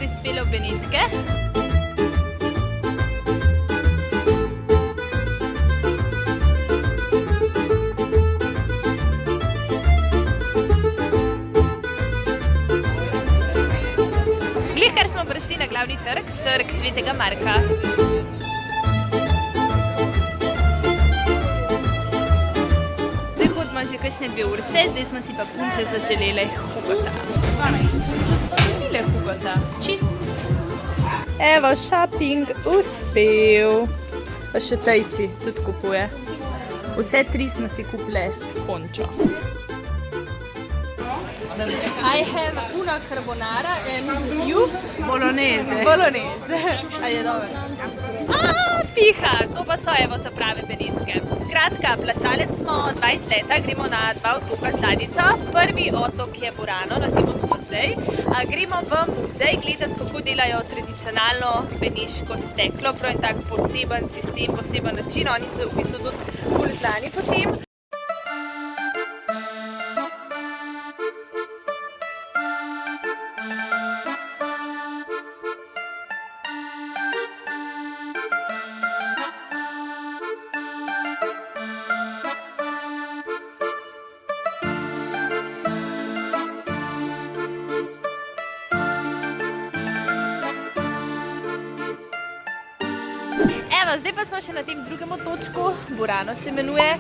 prispele v Benetke. Glihkar smo prišli na glavni trg, trg Svetega Marka. Zdaj hodimo že kakšne 2 urce, zdaj smo si pa punce zaželele Hugota. Punce smo dobile Hugota. Evo, shopping uspel. Pa še Tejči tudi kupuje. Vse 3 smo si kupile pončo. I have una carbonara and you? Bolognese. Bolognese. A je dobro? Piha, to pa so evo ta prave Benetke. Skratka, plačali smo 20 leta, gremo na 2 otoka z ladjico. Prvi otok je Burano, na tem smo zdaj. Gremo v muzej gledati, kako delajo tradicionalno beneško steklo. Prav in tak poseben sistem, poseben način. Oni so v bistvu tudi bolj znani po tem. Evo, zdaj pa smo še na tem drugem otočku, Burano se imenuje.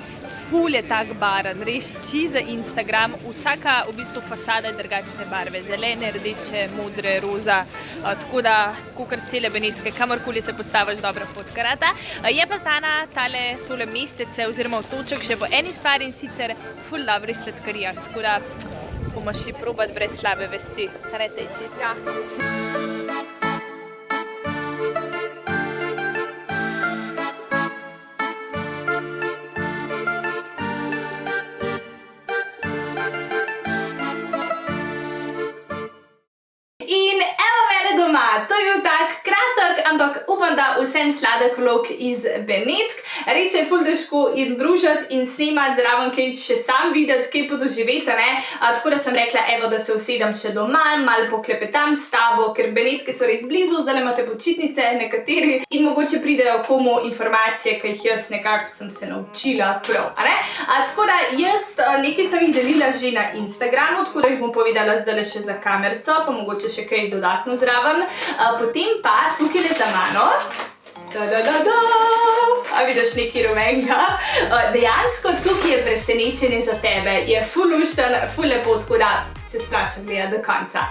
Ful je tak baren, res za Instagram. Vsaka v bistvu fasada je drugačne barve, zelene, rdeče, modre, roza. Tako da, kakor cele Benetke, kamorkoli se postaviš, dobra fotkarata. Je pa znana tole mestece oziroma otoček še po eni stvari in sicer ful dobri sladkarijah. Tako da bomo šli probat brez slabe vesti. Kaj ne Tejči? Ja. To je bil tak kratek, ampak upam, da vsem sladek vlog iz Benetk. Res je ful težko in družiti in snemati zraven, kaj še sam videti, kaj podoživeti, ne. Tako da sem rekla, evo, da se usedem še doma, malo poklepetam s tabo, ker Benetke so res blizu, zdaj imate počitnice nekateri in mogoče pridejo komu informacije, ki jih jaz nekako sem se naučila prav, a ne. Tako da jaz nekaj sem jih delila že na Instagramu, tako da jih bom povedala zdaj še za kamerco, pa mogoče še kaj dodatno zraven. Potem pa tukaj le za mano, a vidiš nekaj rumenega, dejansko tukaj je presenečenje za tebe, je ful lušten, ful lepo, tako da se splača gledati do konca.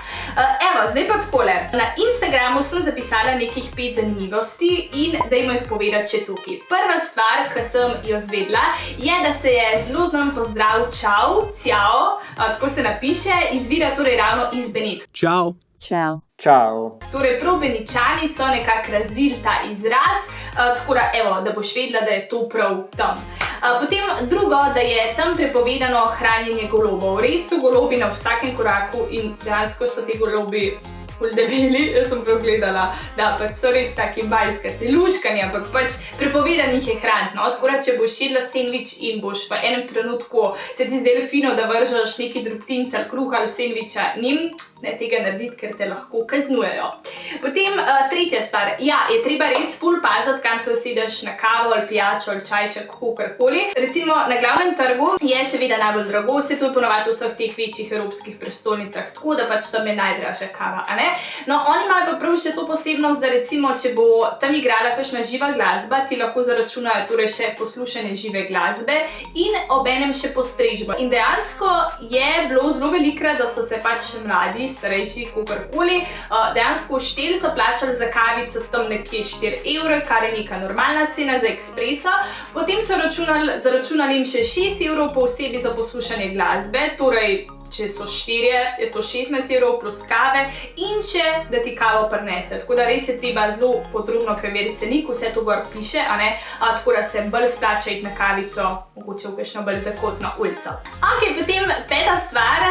Evo, zdaj pa takole, na Instagramu sem zapisala nekih 5 zanimivosti in dajmo jih povedati še tukaj. Prva stvar, ki sem jo zvedla, je, da se je zelo znan pozdrav čau, ciao, tako se napiše, izvira torej ravno iz Benetk. Čau. Čau. Čau. Torej, prav Benetčani so nekako razvili ta izraz, tako da, evo, da boš vedela, da je to prav tam. Potem drugo, da je tam prepovedano hranjenje golobov. Res so golobi na vsakem koraku in dejansko so ti golobi ful debeli, jaz sem prav gledala, da pač so res taki bajskasti, luškani, ampak pač prepovedanih je hraniti, no, tako da če boš jedla sendvič in boš v enem trenutku se ti zdelo fino, da vržeš neki drobtince ali kruha ali sendviča njim, ne tega narediti, ker te lahko kaznujejo. Potem tretja stvar, ja, je treba res ful paziti, kam se usedeš na kavo ali pijačo ali čajček, kakorkoli. Recimo na glavnem trgu je seveda najbolj drago, se to je ponovadi v vseh teh večjih evropskih prestolnicah, tako da pač tam je najdražja kava, a ne? No, oni imajo pa prav še to posebnost, da recimo, če bo tam igrala kakšna živa glasba, ti lahko zaračunajo torej še poslušanje žive glasbe in obenem še postrežbo. In dejansko je bilo zelo velikokrat, da so se pač mladi, starejši, kakorkoli, dejansko šteli so plačali za kavico tam nekje 4 evre, kar je neka normalna cena za ekspreso. Potem so zaračunali jim še 6 evrov po osebi za poslušanje glasbe, torej če so 4, je to 16 evrov plus kave in še, da ti kavo prinese. Tako da res je treba zelo podrobno preveriti cenik, vse to gor piše, a ne, tako da se bolj splača iti na kavico, mogoče v kakšno bolj zakotno ulico. Ok, potem peta stvar,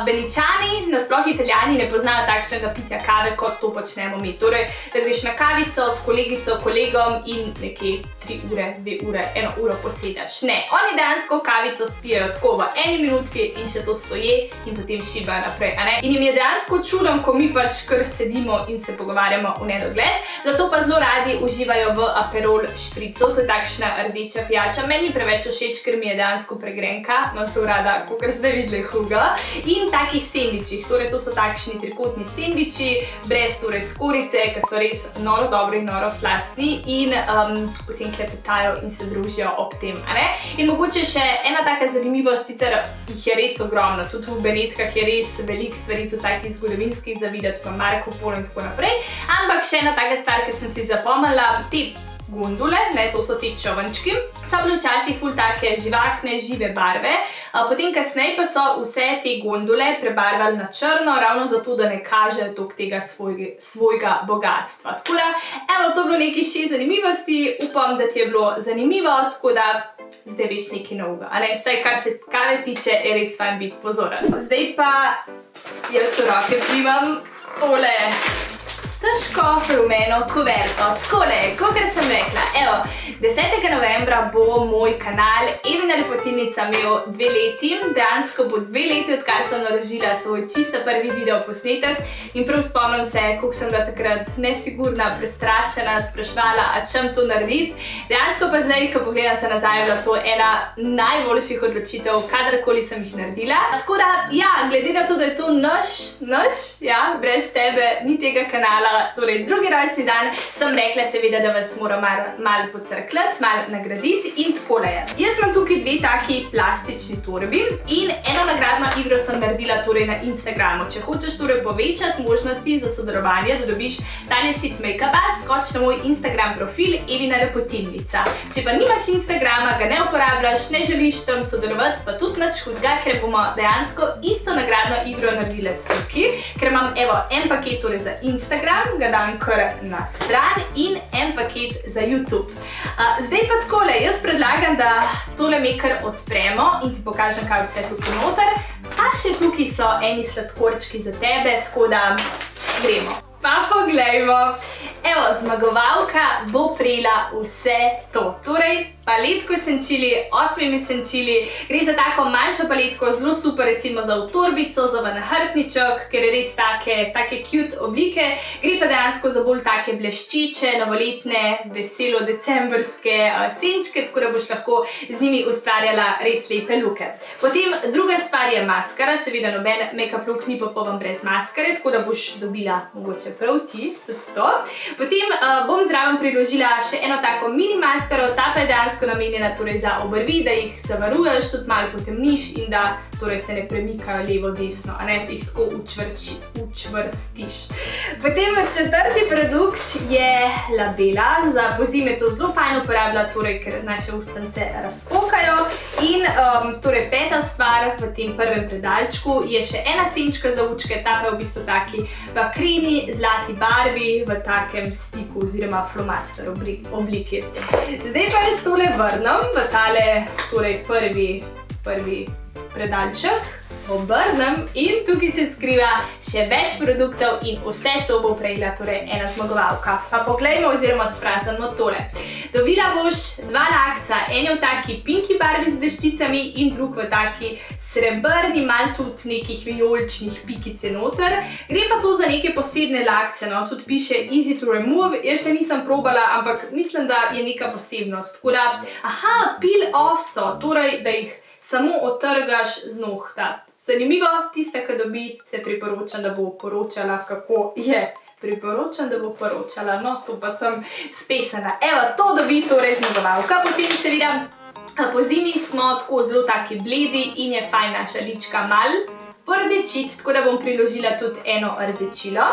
Benetčani, nasploh Italijani ne poznajo takšnega pitja kave, kot to počnemo mi. Torej, da greš na kavico s kolegico, kolegom in nekje 3 ure, 2 ure, 1 uro posedeš. Ne, oni dejansko kavico spijejo tako v 1 minutki in še to stoje, in potem šibajo naprej, a ne? In jim je dejansko čudno, ko mi pač kar sedimo in se pogovarjamo v nedogled, zato pa zelo radi uživajo v Aperol špricu, to je takšna rdeča pijača. Meni preveč všeč, ker mi je dejansko pregrenka, imam zelo rada, kakor ste videli, Hugo. In takih sendvičih, torej to so takšni trikotni sendviči, brez torej skorice, ki so res noro dobri in noro slastni in potem klepetajo in se družijo ob tem, a ne? In mogoče še ena taka zanimivost, sicer jih je res ogromno, tudi v Benetkah je res veliko stvari, tudi takih zgodovinskih za videti, pa Marco Polo in tako naprej, ampak še ena taka stvar, ki sem si zapomnila, te gondole, ne, to so ti čovnčki, so bile včasih ful take živahne, žive barve, potem kasneje pa so vse te gondole prebarvali na črno, ravno zato, da ne kažejo toliko tega svojega bogatstva. Tako da, evo, to je bilo nekaj 6 zanimivosti, upam, da ti je bilo zanimivo, tako da zdaj veš nekaj novega, a ne, vsaj kar se kave tiče, je res fajn biti pozoren. Zdaj pa jaz v roke primam tole težko rumeno kuverto. Takole, kakor sem rekla, evo, 10. novembra bo moj kanal Evina Lepotilnica imel 2 leti, dejansko bo 2 leti, odkar sem naložila svoj čisto prvi video posnetek in prav spomnim se, koliko sem bila takrat nesigurna, prestrašena, spraševala, a čem to narediti. Dejansko pa zdaj, ko pogledam se nazaj, je bila to ena najboljših odločitev, kadarkoli sem jih naredila. Tako da, ja, glede na to, da je to naš, ja, brez tebe ni tega kanala, torej drugi rojstni dan, sem rekla seveda, da vas moram malo pocrkljati, malo nagraditi in takole je. Jaz imam tukaj 2 taki plastični torbi in eno nagradno igro sem naredila torej na Instagramu. Če hočeš torej povečati možnosti za sodelovanje, da dobiš tale sit make-upa, skoč na moj Instagram profil Evina Lepotilnica. Če pa nimaš Instagrama, ga ne uporabljaš, ne želiš tam sodelovati, pa tudi nič hudega, ker bomo dejansko isto nagradno igro naredili tukaj, ker imam evo en paket torej za Instagram, ga dam kar na stran in en paket za YouTube. Zdaj pa takole, jaz predlagam, da tole me kar odpremo in ti pokažem, kaj vse tukaj noter. Pa še tukaj so eni sladkorčki za tebe, tako da gremo. Pa poglejmo. Evo, zmagovalka bo prejela vse to. Torej, paletko senčili, 8 senčili, gre za tako manjšo paletko, zelo super recimo za v torbico, za v nahrbtniček, ker je res take cute oblike. Gre pa dejansko za bolj take bleščeče, novoletne, veselo decembrske senčke, tako da boš lahko z njimi ustvarjala res lepe luke. Potem druga stvar je maskara, seveda noben make-up look ni popoln brez maskare, tako da boš dobila mogoče prav ti, tudi to. Potem bom zraven priložila še eno tako mini maskaro, ta pa je dejansko namenjena torej za obrvi, da jih zavaruješ, tudi malo potemniš in da torej se ne premikajo levo-desno, a ne jih tako učvrstiš. Potem četrti produkt je labela, za pozimi to zelo fajn uporablja, torej ker naše ustnice razpokajo. In torej peta stvar v tem prvem predalčku je še ena senčka za učke, ta pa je v bistvu taki bakreni, zlati barvi v takem stiku oziroma flomaster obliki. Zdaj pa jaz tole vrnem v tale torej prvi predalček, obrnem in tukaj se skriva še več produktov in vse to bo prejela torej ena zmagovalka. Pa poglejmo oziroma spraznimo tole. Dobila boš 2 lakca, en je v taki pinki barvi z bleščicami in drug v taki srebrni, malo tudi nekih vijoličnih pikice noter. Gre pa to za neke posebne lakce, no, tudi piše easy to remove, jaz še nisem probala, ampak mislim, da je neka posebnost. Tako da, aha, peel off so, torej, da jih samo otrgaš z nohta. Zanimivo, tista, ki dobi, se priporočam, da bo poročala, kako je. Priporočam, da bo poročala, no, to pa sem spesana. Evo, to dobi torej zmagovalka. Potem seveda, po zimi smo tako zelo taki bledi in je fajn naša lička malo pordečiti, tako da bom priložila tudi eno rdečilo.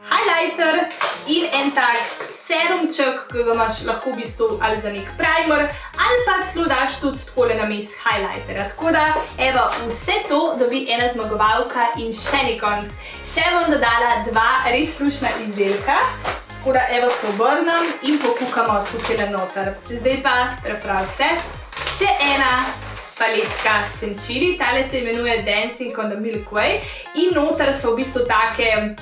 Highlighter in en tak serumček, ki ga imaš lahko v bistvu ali za nek primer, ali pa celo daš tudi takole namesto highlightera. Tako da, evo, vse to dobi ena zmagovalka in še ni konc. Še bom dodala 2 res luštna izdelka. Tako da, evo, se obrnem in pokukamo tukaj noter. Zdaj pa, prav vse, še ena paletka senčili. Tale se imenuje Dancing on the Milky Way in noter so v bistvu take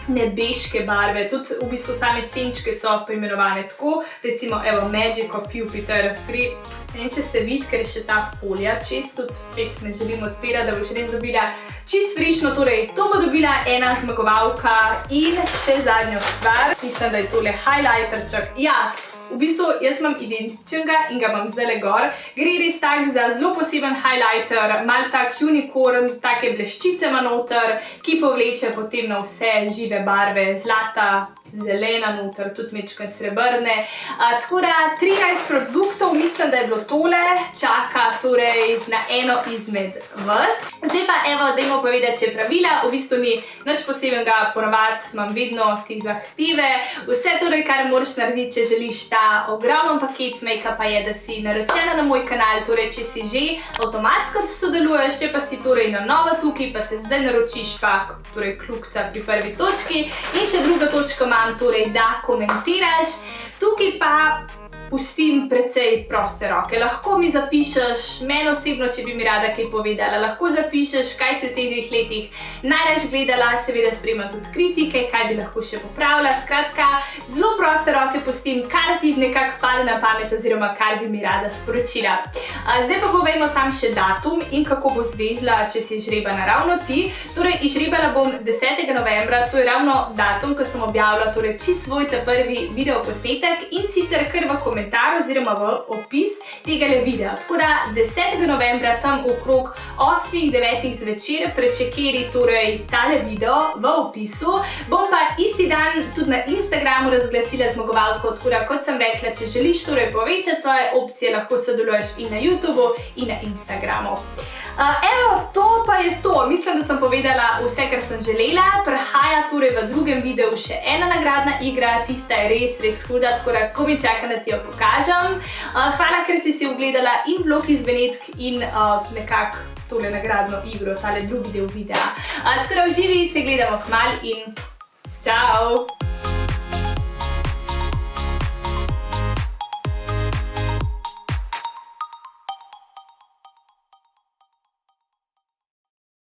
nebeške barve, tudi v bistvu same senčke so poimenovane tako, recimo evo Magic of Jupiter, ne vem, če se vidi, ker je še ta folija čez, tudi spet ne želim odpirati, da boš res dobila čist frišno, torej to bo dobila ena zmagovalka in še zadnjo stvar, mislim, da je tole highlighterček, ja, v bistvu jaz imam identičnega in ga imam zdajle gor. Gre res tak za zelo poseben highlighter, mal tak unicorn, take bleščice ima noter, ki povleče potem na vse žive barve, zlata, zelena noter, tudi mečkan srebrne. Tako da 13 produktov, mislim, da je bilo tole, čaka torej na eno izmed vas. Zdaj pa evo, dajmo povedati, če pravila, v bistvu ni nič posebenega, ponavadi imam vedno te zahteve. Vse torej, kar moraš narediti, če želiš ta ogromen paket make-upa je, da si naročena na moj kanal, torej če si že avtomatsko sodeluješ, če pa si torej na novo tukaj, pa se zdaj naročiš pa torej kljukica pri prvi točki in še druga točka imam, torej da komentiraš. Tukaj pa pustim precej proste roke. Lahko mi zapišeš, meni osebno, če bi mi rada kaj povedala, lahko zapišeš, kaj si v teh 2 letih najrač gledala, seveda sprejemam tudi kritike, kaj bi lahko še popravila, skratka, zelo proste roke pustim, kar ti nekako pade na pamet oziroma kar bi mi rada sporočila. Zdaj pa povejmo sam še datum in kako bo zvedla, če si izžrebana ravno ti. Torej, izžrebala bom 10. novembra, to je ravno datum, ko sem objavila torej čist svoj ta prvi video posnetek in sicer kar v komentar oziroma v opis tegale videa. Tako da 10. novembra tam okrog 8-9 zvečer prečekeri torej tale video v opisu. Bom pa isti dan tudi na Instagramu razglasila zmagovalko, tako da kot sem rekla, če želiš torej povečati svoje opcije, lahko sodeluješ in na YouTubeu in na Instagramu. Evo, to pa je to. Mislim, da sem povedala vse, kar sem želela. Prihaja torej v drugem videu še ena nagradna igra, tista je res, res huda, tako da ko mi čaka, da ti jo pokažem. Hvala, ker si ogledala in vlog iz Benetk in nekako tole nagradno igro, tale drugi del videa. Tako da v živi se gledamo kmalu in čau!